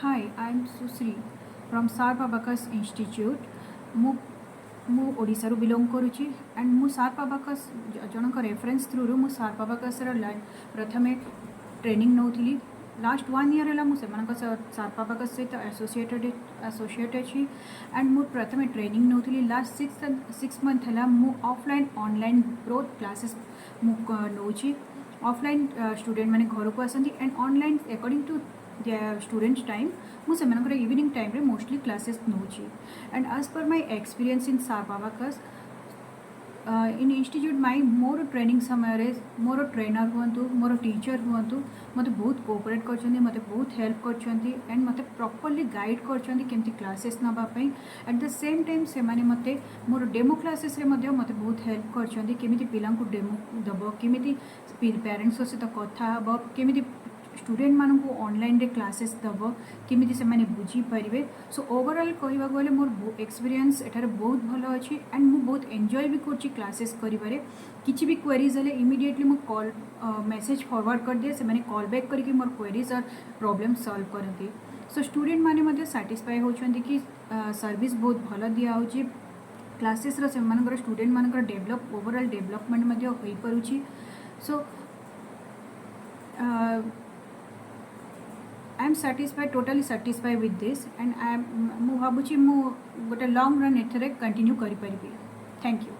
Hi, I am Susri from SharpAbacus Institute. ମୁଁ ମୁଁ ଓଡ଼ିଶାରୁ ବିଲଙ୍ଗ କରୁଛି ଆଣ୍ଡ ମୁଁ SharpAbacus ଜଣଙ୍କ ରେଫରେନ୍ସ ଥ୍ରୁରୁ ମୁଁ SharpAbacusର ପ୍ରଥମେ ଟ୍ରେନିଂ ନେଉଥିଲି। ଲାଷ୍ଟ 1 year ହେଲା ମୁଁ ସେମାନଙ୍କ SharpAbacus ସହିତ ଆସୋସିଏଟ୍ ଅଛି ଆଣ୍ଡ ମୁଁ ପ୍ରଥମେ ଟ୍ରେନିଂ ନେଉଥିଲି। ଲାଷ୍ଟ 6 month ହେଲା ମୁଁ ଅଫଲାଇନ୍ ଅନଲାଇନ୍ ବୋଥ୍ କ୍ଲାसेस ମୁଁ ନେଉଛି। ଅଫଲାଇନ୍ ଷ୍ଟୁଡେଣ୍ଟ ମାନେ ଘରକୁ ଆସନ୍ତି and online according to students time ମୁଁ ସେମାନଙ୍କର ଇଭିନିଂ ଟାଇମ୍ରେ ମୋଷ୍ଟଲି କ୍ଲାसेस ନେଉଛି and as per my experience in SharpAbacus in institute my more training समय मोर ट्रेनर हूँ मोर टीचर हूँ मत बहुत कोऑपरेट कर मत बहुत हेल्प कर मत प्रॉपर्ली गाइड करमती क्लासेस नापी एट द सेम टाइम से माने मते मोर डेमो क्लासेस रे मत बहुत हेल्प करमती पिला डेमो दब केमी पेरेंट्स सहित कथा हम केमी स्टूडेंट मानू ऑनलाइन रे क्लासेस दब केमी से माने बुझी पारे। सो ओवरऑल कहवा गले मोर एक्सपीरियंस एठार बहुत भल अच्छी एंड मु बहुत एंजॉय भी कर क्लासेस करिबारे। किछि भी क्वेरीज हेले इमीडिएटली मु कॉल मेसेज फॉरवर्ड कर दिए से माने कॉल बैक करके मोर क्वेरीज और प्रॉब्लम सॉल्व करते। सो स्टूडेंट माने मते सैटिस्फाई होछंती कि सर्विस बहुत भल दिया होची क्लासेस रो से मानकर स्टूडेंट मानकर डेवलप ओवरऑल डेवलपमेंट मते होई परुची। सो I am satisfied, totally satisfied with this and I am भावुची मु गोटे लॉन्ग रन एथरे कंटिन्यू करि परिबी। Thank you.